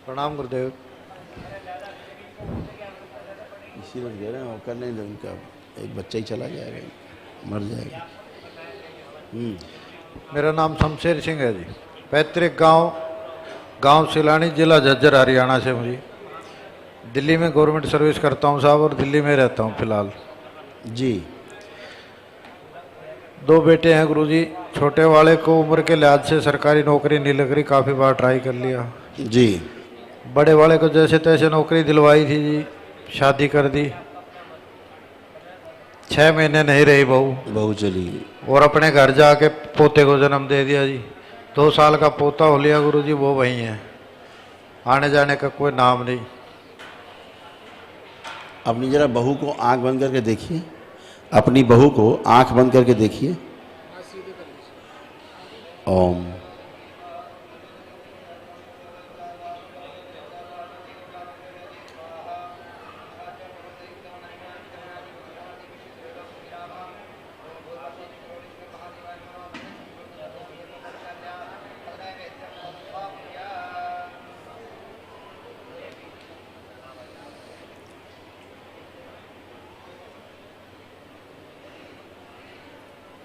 प्रणाम गुरुदेव। इसी वक्त कह रहे हैं कर नहीं, उनका एक बच्चा ही चला जाएगा, मर जाएगा। मेरा नाम शमशेर सिंह है जी। पैतृक गांव सिलानी, जिला झज्जर, हरियाणा से हूँ जी। दिल्ली में गवर्नमेंट सर्विस करता हूँ साहब, और दिल्ली में रहता हूँ फिलहाल जी। 2 बेटे हैं गुरुजी। छोटे वाले को उम्र के लिहाज से सरकारी नौकरी नहीं लग रही, काफ़ी बार ट्राई कर लिया जी। बड़े वाले को जैसे तैसे नौकरी दिलवाई थी जी, शादी कर दी। 6 महीने नहीं रही बहू चली गई। और अपने घर जाके पोते को जन्म दे दिया जी। 2 साल का पोता हो लिया गुरुजी, वो वहीं है, आने जाने का कोई नाम नहीं। अपनी जरा बहू को आंख बंद करके देखिए, अपनी बहू को आंख बंद करके देखिए। ओम।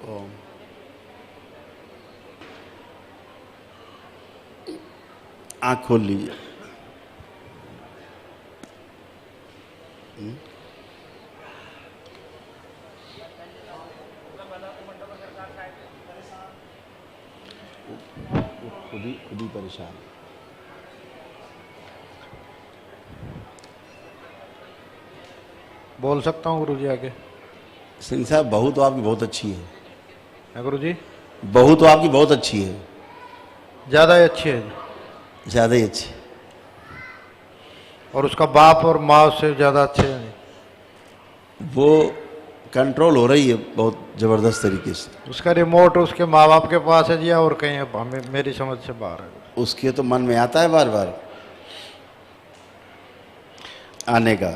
ओम। आँख खोल लीजिए। खुद ही परेशान। बोल सकता हूँ गुरुजी आगे? सिंह साहब, बहू तो आपकी बहुत अच्छी है गुरुजी? बहू तो आपकी बहुत अच्छी है, ज़्यादा ही अच्छी है जी। ज़्यादा ही अच्छी। और उसका बाप और माँ उससे ज़्यादा अच्छे हैं जी। वो कंट्रोल हो रही है बहुत ज़बरदस्त तरीके से। उसका रिमोट उसके माँ बाप के पास है जी, और कहीं है, मेरी समझ से बाहर है। उसके तो मन में आता है बार बार आने का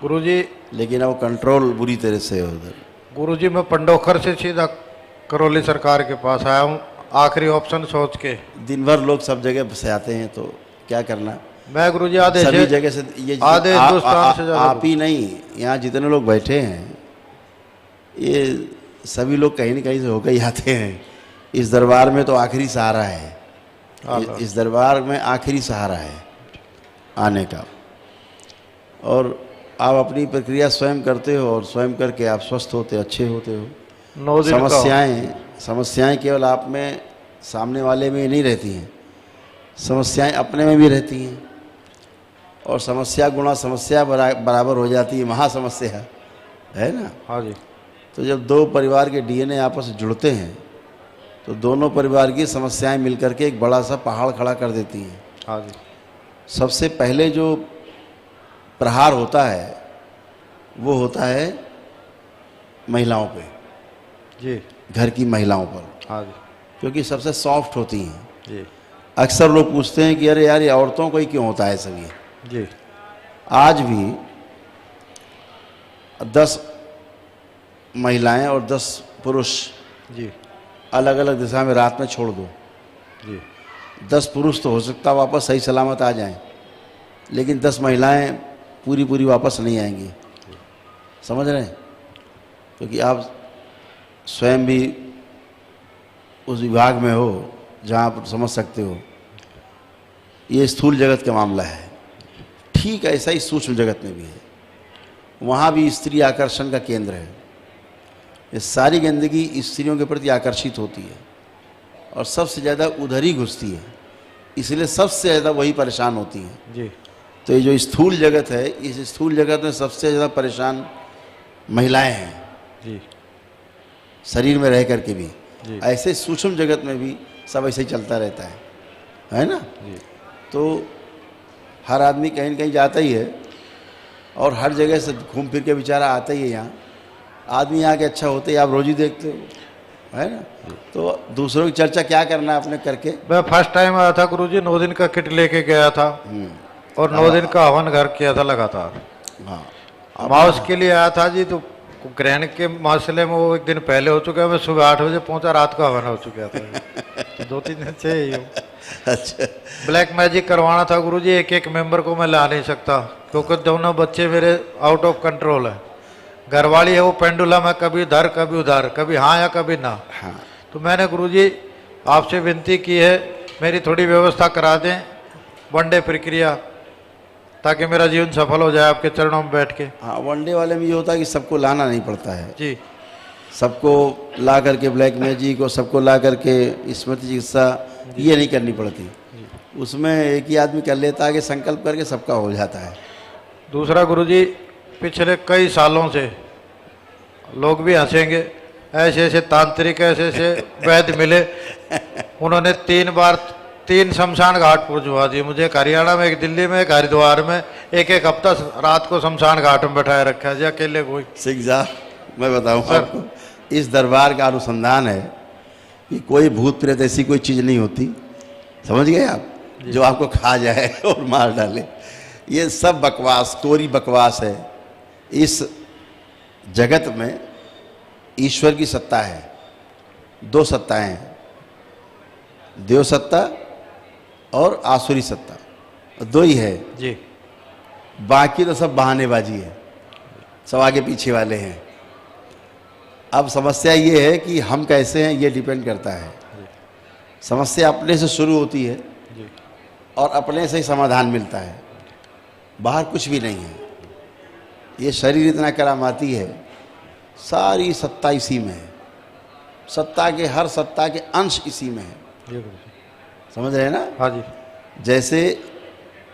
गुरुजी, लेकिन अब कंट्रोल बुरी तरह से है उधर। गुरुजी, मैं पंडोखर से सीधा करौली सरकार के पास आया हूँ, आखिरी ऑप्शन सोच के। दिन भर लोग सब जगह से आते हैं, तो क्या करना। मैं गुरुजी आधे सभी जगह से ये आधे हिंदुस्तान से ज़्यादा आप ही नहीं, यहाँ जितने लोग बैठे हैं ये सभी लोग कहीं न कहीं से होकर ही आते हैं। इस दरबार में तो आखिरी सहारा है, इस दरबार में आखिरी सहारा है आने का। और आप अपनी प्रक्रिया स्वयं करते हो और स्वयं करके आप स्वस्थ होते, अच्छे होते हो। समस्याएं केवल आप में, सामने वाले में नहीं रहती हैं, समस्याएं अपने में भी रहती हैं। और समस्या गुणा समस्या बराबर हो जाती है महासमस्या, है ना? हाँ जी। तो जब 2 परिवार के डीएनए आपस में जुड़ते हैं तो दोनों परिवार की समस्याएं मिलकर के एक बड़ा सा पहाड़ खड़ा कर देती हैं। हाँ जी। सबसे पहले जो प्रहार होता है वो होता है महिलाओं पे जी, घर की महिलाओं पर। हाँ जी। क्योंकि सबसे सॉफ्ट होती हैं जी अक्सर लोग पूछते हैं कि अरे यार ये औरतों को ही क्यों होता है सब ये। जी। आज भी 10 महिलाएं और 10 पुरुष जी अलग अलग दिशा में रात में छोड़ दो, जी 10 पुरुष तो हो सकता वापस सही सलामत आ जाएं, लेकिन 10 महिलाएं पूरी वापस नहीं आएंगी। समझ रहे हैं? क्योंकि आप स्वयं भी उस विभाग में हो जहाँ आप समझ सकते हो। ये स्थूल जगत का मामला है, ठीक ऐसा ही सूक्ष्म जगत में भी है। वहाँ भी स्त्री आकर्षण का केंद्र है। ये सारी गंदगी स्त्रियों के प्रति आकर्षित होती है और सबसे ज़्यादा उधर ही घुसती है, इसलिए सबसे ज़्यादा वही परेशान होती हैं जी। तो ये जो स्थूल जगत है, इस स्थूल जगत में सबसे ज़्यादा परेशान महिलाएं हैं जी। शरीर में रह करके भी। जी। ऐसे सूक्ष्म जगत में भी सब ऐसे ही चलता रहता है ना? जी। तो हर आदमी कहीं न कहीं जाता ही है और हर जगह से घूम फिर के बेचारा आता ही है यहाँ। आदमी यहाँ के अच्छा होते ही आप रोज ही देखते हो, है ना? तो दूसरों की चर्चा क्या करना है अपने करके। मैं फर्स्ट टाइम आया था गुरुजी, 9 दिन का किट लेके गया था और 9 दिन का हवन घर किया था लगातार। हाँ, माउस के लिए आया था जी, तो ग्रहण के मसले में वो 1 दिन पहले हो चुका है। मैं सुबह 8 बजे पहुंचा, रात का हवन हो चुका था। 2-3 दिन से ही हूँ। अच्छा, ब्लैक मैजिक करवाना था गुरुजी, एक एक मेंबर को मैं ला नहीं सकता क्योंकि दोनों बच्चे मेरे आउट ऑफ कंट्रोल है। घरवाली है वो पेंडुलम है, कभी इधर कभी उधर, कभी हाँ या कभी ना। हाँ, तो मैंने गुरुजी आपसे विनती की है मेरी थोड़ी व्यवस्था करा दें वनडे प्रक्रिया, ताकि मेरा जीवन सफल हो जाए आपके चरणों में बैठ के। हाँ, वनडे वाले में ये होता है कि सबको लाना नहीं पड़ता है, जी सबको ला करके ब्लैक मैजिक और सबको ला करके स्मृति चिकित्सा ये नहीं करनी पड़ती। उसमें एक ही आदमी कर लेता है कि संकल्प करके सबका हो जाता है। दूसरा गुरुजी, पिछले कई सालों से लोग भी हंसेंगे, ऐसे ऐसे तांत्रिक ऐसे ऐसे वैद्य मिले, उन्होंने 3 बार 3 शमशान घाट पहुंचवा दिए मुझे। एक हरियाणा में, एक दिल्ली में, एक हरिद्वार में। एक एक हफ्ता रात को शमशान घाट में बैठाए रखा है जी अकेले कोई। सिंह साहब मैं बताऊँ आपको, इस दरबार का अनुसंधान है कि कोई भूत प्रेत ऐसी कोई चीज़ नहीं होती, समझ गए आप, जो आपको खा जाए और मार डाले। ये सब बकवास, कोरी बकवास है। इस जगत में ईश्वर की सत्ता है, 2 सत्ताएं हैं, देव सत्ता और आसुरी सत्ता, 2 ही है जी। बाकी तो सब बहानेबाजी है, सब आगे पीछे वाले हैं। अब समस्या ये है कि हम कैसे हैं ये डिपेंड करता है। समस्या अपने से शुरू होती है जी। और अपने से ही समाधान मिलता है, बाहर कुछ भी नहीं है। ये शरीर इतना करामाती है, सारी सत्ता इसी में है, सत्ता के हर सत्ता के अंश इसी में है, जी गुरुजी। समझ रहे हैं ना। हाँ जी। जैसे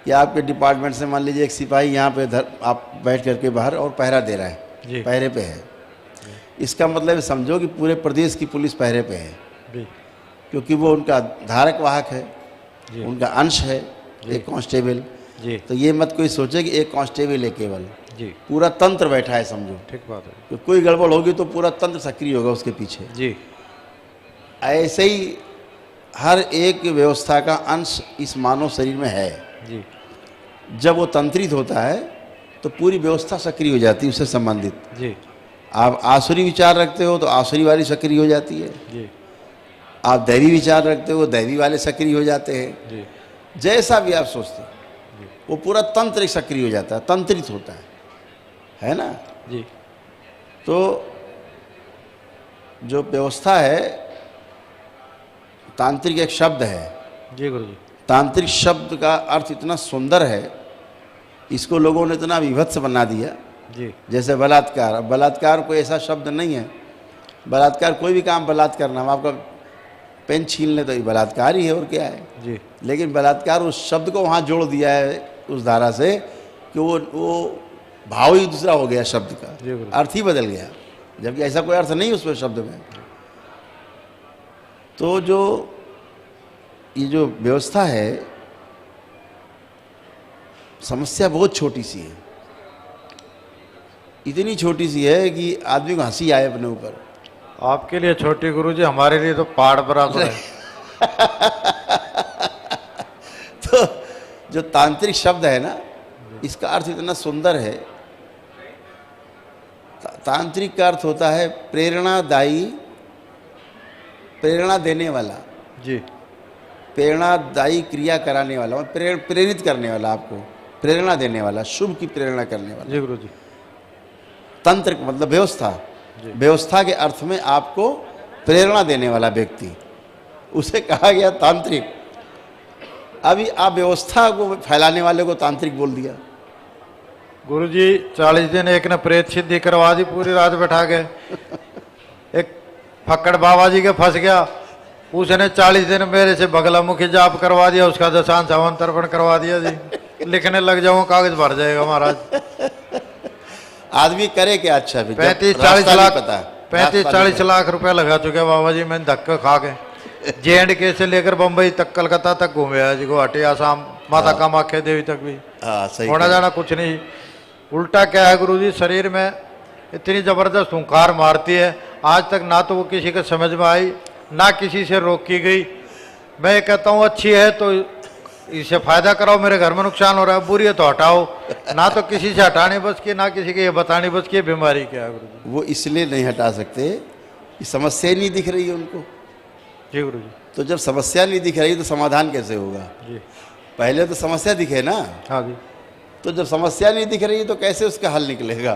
कि आपके डिपार्टमेंट से मान लीजिए एक सिपाही यहाँ पे आप बैठ करके बाहर और पहरा दे रहा है, जी। पहरे पे है, इसका मतलब समझो कि पूरे प्रदेश की पुलिस पहरे पे है, जी। क्योंकि वो उनका धारक वाहक है, जी। उनका अंश है, एक कांस्टेबल। जी। तो ये मत कोई सोचे कि एक कांस्टेबल है केवल, जी। पूरा तंत्र बैठा है समझो। ठीक बात है। तो कोई गड़बड़ होगी तो पूरा तंत्र सक्रिय होगा उसके पीछे। जी। ऐसे ही हर एक व्यवस्था का अंश इस मानव शरीर में है। जी। जब वो तंत्रित होता है तो पूरी व्यवस्था सक्रिय हो जाती है उससे संबंधित। जी। आप आसुरी विचार रखते हो तो आसुरी वाली सक्रिय हो जाती है, जी। आप दैवी विचार रखते हो दैवी वाले सक्रिय हो जाते हैं। जी। जैसा भी आप सोचते हो वो पूरा तंत्र सक्रिय हो जाता है, तंत्रित होता है ना। जी। तो जो व्यवस्था है, तांत्रिक एक शब्द है, जी गुरुजी। तांत्रिक शब्द का अर्थ इतना सुंदर है, इसको लोगों ने इतना विभत्स बना दिया। जी। जैसे बलात्कार, अब बलात्कार कोई ऐसा शब्द नहीं है, बलात्कार कोई भी काम बलात्कार नाम, आपका पेन छीन ले तो ये बलात्कार ही है और क्या है। जी। लेकिन बलात्कार उस शब्द को वहाँ जोड़ दिया है उस धारा से कि वो भाव ही दूसरा हो गया, शब्द का जी गुरु। अर्थ ही बदल गया, जबकि ऐसा कोई अर्थ नहीं उसमें शब्द में। तो ये जो व्यवस्था है, समस्या बहुत छोटी सी है, इतनी छोटी सी है कि आदमी को हंसी आए अपने ऊपर। आपके लिए छोटी गुरुजी, हमारे लिए तो पहाड़ बराबर है। तो जो तांत्रिक शब्द है ना, इसका अर्थ इतना सुंदर है। तांत्रिक का अर्थ होता है प्रेरणादायी, प्रेरणा देने वाला, जी। प्रेरणादायी क्रिया कराने वाला, प्रेरित करने वाला, आपको प्रेरणा देने वाला, शुभ की प्रेरणा करने वाला। जी गुरुजी। तंत्र मतलब व्यवस्था, व्यवस्था के अर्थ में आपको प्रेरणा देने वाला व्यक्ति, उसे कहा गया तांत्रिक। अभी आप व्यवस्था को फैलाने वाले को तांत्रिक बोल दिया। गुरुजी 40 दिन एक ने प्रेत सिद्धि करवा दी, पूरी रात बैठा के। एक फक्कड़ बाबा जी के फंस गया, उसने 40 दिन मेरे से बगला मुखी जाप करवा दिया, उसका दशांश हवन तर्पण करवा दिया जी। लिखने लग जाऊँ कागज भर जाएगा महाराज। आदमी करे क्या? अच्छा 35-40 लाख रुपया लगा चुके बाबा जी, मैंने धक्का खा के JNK से लेकर बम्बई तक, कलकत्ता तक घूमे है जी, गुवाहाटी, आसाम, माता कामाख्या देवी तक भी। सही होना जाना कुछ नहीं। उल्टा क्या है गुरुजी, शरीर में इतनी जबरदस्त हुंकार मारती है, आज तक ना तो वो किसी के समझ में आई, ना किसी से रोकी गई। मैं ये कहता हूँ अच्छी है तो इसे फायदा कराओ, मेरे घर में नुकसान हो रहा है, बुरी है तो हटाओ। ना तो किसी से हटाने बस की, ना किसी के ये बताने बस की बीमारी क्या है गुरुजी। वो इसलिए नहीं हटा सकते, समस्या ही नहीं दिख रही है उनको। जी गुरुजी। तो जब समस्या नहीं दिख रही तो समाधान कैसे होगा? जी। पहले तो समस्या दिखे ना, हाँ जी। तो जब समस्या नहीं दिख रही तो कैसे उसका हल निकलेगा?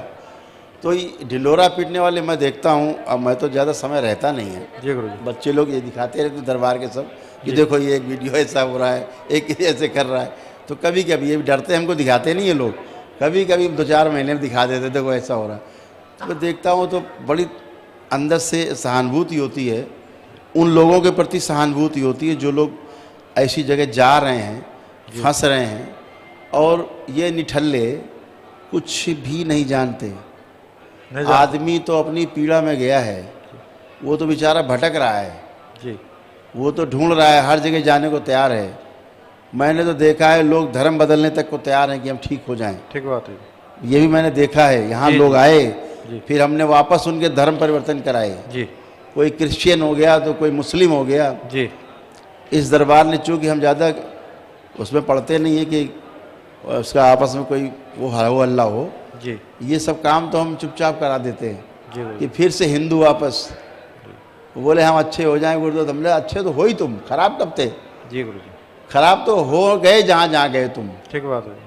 तो ये ढिंढोरा पीटने वाले मैं देखता हूँ, अब मैं तो ज़्यादा समय रहता नहीं है, जी गुरु जी। बच्चे लोग ये दिखाते रहते दरबार के सब कि देखो ये एक वीडियो ऐसा हो रहा है, एक ऐसे कर रहा है। तो कभी कभी ये डरते हमको दिखाते नहीं ये लोग, कभी कभी 2-4 महीने में दिखा देते देखो ऐसा हो रहा है। मैं देखता हूँ तो बड़ी अंदर से सहानुभूति होती है, उन लोगों के प्रति सहानुभूति होती है जो लोग ऐसी जगह जा रहे हैं, फंस रहे हैं, और ये निठल्ले कुछ भी नहीं जानते। आदमी तो अपनी पीड़ा में गया है, वो तो बेचारा भटक रहा है जी। वो तो ढूंढ रहा है, हर जगह जाने को तैयार है। मैंने तो देखा है लोग धर्म बदलने तक को तैयार हैं कि हम ठीक हो जाएं। ठीक बात है। ये भी मैंने देखा है, यहाँ जी, लोग जी, आए जी। फिर हमने वापस उनके धर्म परिवर्तन कराए। जी कोई क्रिश्चियन हो गया तो कोई मुस्लिम हो गया। जी। इस दरबार ने, चूँकि हम ज़्यादा उसमें पढ़ते नहीं है कि उसका आपस में कोई वो हल्ला हो, जी ये सब काम तो हम चुपचाप करा देते हैं जी गुरु कि जी। फिर से हिंदू वापस बोले हम अच्छे हो जाएं। गुरुदेव हमने अच्छे तो हो ही, तुम खराब कब थे? जी गुरु जी। खराब तो हो गए जहाँ जहाँ गए तुम, ठीक बात है।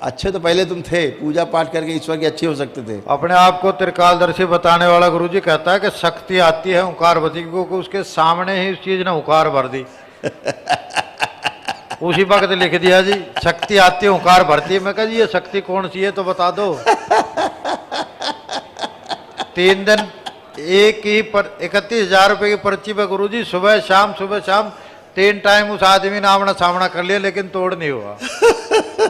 अच्छे तो पहले तुम थे, पूजा पाठ करके ईश्वर के अच्छे हो सकते थे। अपने आप को त्रिकालदर्शी बताने वाला गुरु जी कहता है कि शक्ति आती है ओंकारवती को, उसके सामने ही उस चीज ने ओंकार भर दी। उसी वक्त लिख दिया जी, शक्ति आती है ओंकार भरती है। मैं कहा जी ये शक्ति कौन सी है तो बता दो। 3 दिन एक ही पर 31,000 रुपए की पर्ची पे गुरु जी सुबह शाम 3 टाइम उस आदमी ने आमना सामना कर लिया, लेकिन तोड़ नहीं हुआ।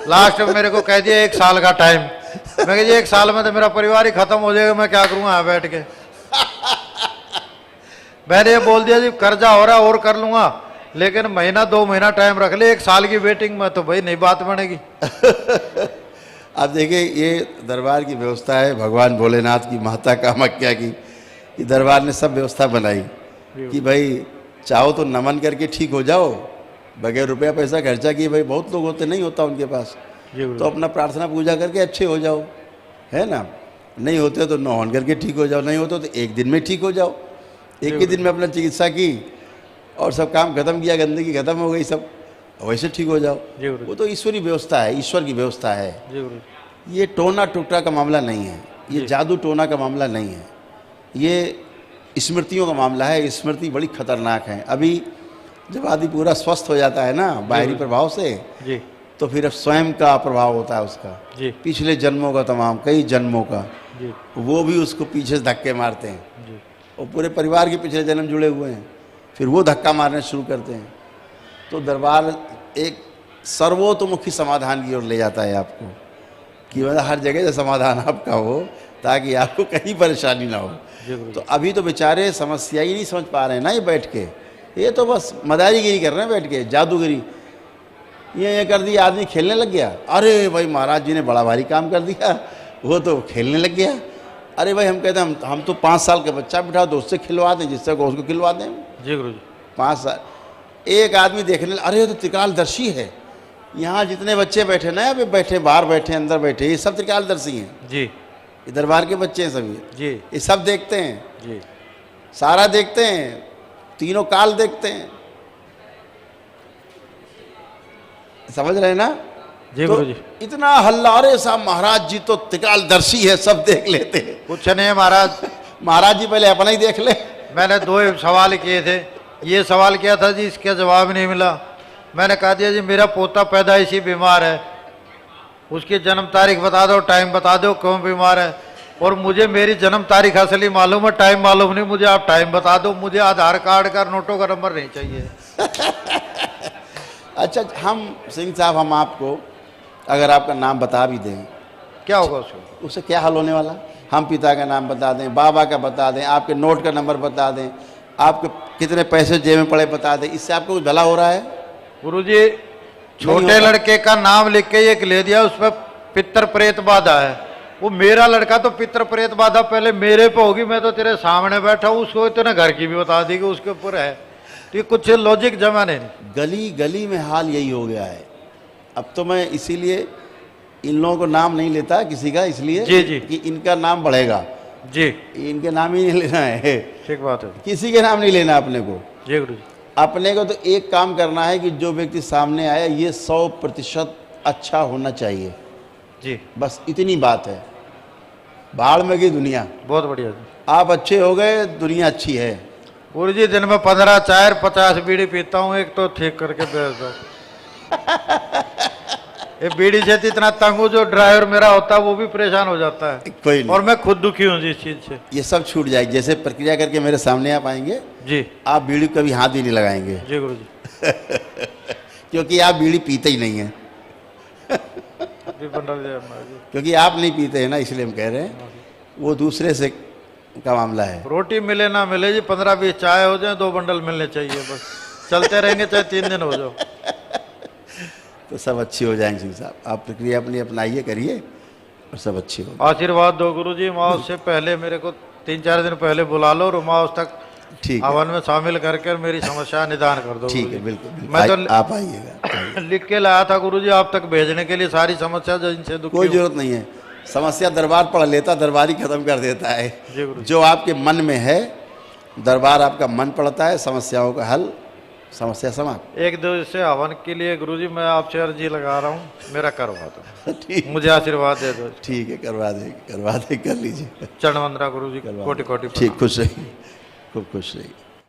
लास्ट में मेरे को कह दिया 1 साल का टाइम। मैं कहा जी 1 साल में तो मेरा परिवार ही खत्म हो जाएगा, मैं क्या करूंगा यहाँ बैठ के। मैंने ये बोल दिया जी कर्जा हो रहा और कर लूंगा, लेकिन महीना 2 महीना टाइम रख ले, 1 साल की वेटिंग में तो भाई नहीं बात बनेगी। अब देखिए ये दरबार की व्यवस्था है भगवान भोलेनाथ की, माता कामाख्या की, कि दरबार ने सब व्यवस्था बनाई कि भाई चाहो तो नमन करके ठीक हो जाओ, बगैर रुपया पैसा खर्चा किए। भाई बहुत लोग होते, नहीं होता उनके पास, तो अपना प्रार्थना पूजा करके अच्छे हो जाओ, है ना। नहीं होते तो नौहन करके ठीक हो जाओ, नहीं होते तो 1 दिन में ठीक हो जाओ। एक ही दिन में अपना चिकित्सा की और सब काम खत्म किया, गंदगी खत्म हो गई, सब वैसे ठीक हो जाओ। वो तो ईश्वरी व्यवस्था है, ईश्वर की व्यवस्था है। ये टोना टुकड़ा का मामला नहीं है, ये जादू टोना का मामला नहीं है, ये स्मृतियों का मामला है। स्मृति बड़ी खतरनाक है। अभी जब आदमी पूरा स्वस्थ हो जाता है ना बाहरी प्रभाव से, जी, तो फिर अब स्वयं का प्रभाव होता है उसका, जी, पिछले जन्मों का, तमाम कई जन्मों का, जी, वो भी उसको पीछे से धक्के मारते हैं। जी, और पूरे परिवार के पिछले जन्म जुड़े हुए हैं, फिर वो धक्का मारना शुरू करते हैं। तो दरबार एक सर्वतोमुखी समाधान की ओर ले जाता है आपको, कि मतलब हर जगह से समाधान आपका हो, ताकि आपको कहीं परेशानी ना हो। तो अभी तो बेचारे समस्या ही नहीं समझ पा रहे हैं ना, ये बैठ के, ये तो बस मदारीगिरी कर रहे हैं बैठ के, जादूगिरी। ये कर दिया, आदमी खेलने लग गया। अरे भाई महाराज जी ने बड़ा भारी काम कर दिया, वो तो खेलने लग गया। अरे भाई हम कहते हैं हम तो 5 साल का बच्चा बिठा दो, उससे खिलवा दें, जिससे को उसको खिलवा दें। जी गुरु जी। 5 साल एक आदमी देखने, अरे ये तो त्रिकालदर्शी है। यहाँ जितने बच्चे बैठे ना, अभी बैठे, बाहर बैठे, अंदर बैठे, ये सब त्रिकालदर्शी हैं। जी, ये दरबार के बच्चे हैं सभी, जी, ये सब देखते हैं, जी, सारा देखते हैं, तीनों काल देखते हैं। समझ रहे हैं ना? जी तो गुरु जी। इतना हल्ला, अरे साहब महाराज जी तो त्रिकालदर्शी है, सब देख लेते हैं। कुछ नहीं महाराज, महाराज जी पहले अपना ही देख ले। मैंने 2 सवाल किए थे। ये सवाल किया था जी, इसका जवाब नहीं मिला। मैंने कहा दिया जी मेरा पोता पैदाइशी बीमार है, उसकी जन्म तारीख बता दो, टाइम बता दो, क्यों बीमार है। और मुझे मेरी जन्म तारीख असली मालूम है, टाइम मालूम नहीं, मुझे आप टाइम बता दो, मुझे आधार कार्ड का, नोटों का नंबर नहीं चाहिए। अच्छा हम सिंह साहब, हम आपको अगर आपका नाम बता भी दें, क्या होगा उसको? उससे क्या हल होने वाला? हम पिता का नाम बता दें, बाबा का बता दें, आपके नोट का नंबर बता दें, आपके कितने पैसे जेब में पड़े बता दें, इससे आपको कुछ भला हो रहा है? गुरुजी छोटे लड़के का नाम लिख के एक ले दिया, उसमें पितर प्रेत बाधा है। वो मेरा लड़का तो पितर प्रेत बाधा पहले मेरे पे होगी, मैं तो तेरे सामने बैठा हूँ, उसको इतने घर की भी बता दी कि उसके ऊपर है। तो ये कुछ लॉजिक जमा नहीं। गली गली में हाल यही हो गया है। अब तो मैं इसीलिए इन लोगों को नाम नहीं लेता किसी का, इसलिए जी, जी, कि इनका नाम बढ़ेगा। जी, इनके नाम ही नहीं लेना है, ठीक बात है। किसी के नाम नहीं लेना अपने को। जी गुरु जी। अपने को तो एक काम करना है कि जो व्यक्ति सामने आया ये 100% अच्छा होना चाहिए, जी बस इतनी बात है। बाढ़ में गई दुनिया, बहुत बढ़िया जी। आप अच्छे हो गए, दुनिया अच्छी है। गुरु जी दिन में 15 चाय 50 बीड़ी पीता हूँ, एक तो ठीक करके बेच दो। ये बीड़ी से तो इतना तंग हूँ, जो ड्राइवर मेरा होता है वो भी परेशान हो जाता है, कोई नहीं, और मैं खुद दुखी हूँ जी इस चीज से। ये सब छूट जाएगी। जैसे प्रक्रिया करके मेरे सामने आप आएंगे, जी आप बीड़ी कभी हाथ भी नहीं लगाएंगे, जी गुरु जी। क्योंकि आप बीड़ी पीते ही नहीं हैं। जी बंडल जय महाराज जी। क्योंकि आप नहीं पीते हैं ना, इसलिए हम कह रहे हैं, वो दूसरे से का मामला है। रोटी मिले ना मिले जी, 15-20 चाय हो जाए, 2 बंडल मिलने चाहिए, बस चलते रहेंगे चाहे 3 दिन हो जाओ। तो सब अच्छी हो जाएंगे सिंह साहब। आप प्रक्रिया अपनी अपनाइए, करिए, और सब अच्छी हो। आशीर्वाद दो गुरु जी। माउस से पहले मेरे को 3-4 दिन पहले बुला लो, और माउस तक ठीक है, हवन में शामिल करके मेरी समस्या निदान कर दो। ठीक गुरु है, जी। बिल्कुल, बिल्कुल। मैं तो आप आइएगा। लिख के लाया था गुरु जी आप तक भेजने के लिए, सारी समस्या जो इनसे दुखी कोई हूँ। जरूरत नहीं है, समस्या दरबार पढ़ लेता, दरबार ही खत्म कर देता है। जी गुरु जी। जो आपके मन में है, दरबार आपका मन पढ़ता है, समस्याओं का हल, समस्या समाप्त। 1-2 से हवन के लिए गुरु जी मैं आपसे अर्जी लगा रहा हूँ, मेरा करवा दो, ठीक, मुझे आशीर्वाद दे दो। ठीक है, करवा देंगे, कर लीजिए। चरण वंदना गुरु जी, करवा कोटि कोटि ठीक, खुश रहिए, खूब खुश रहिए।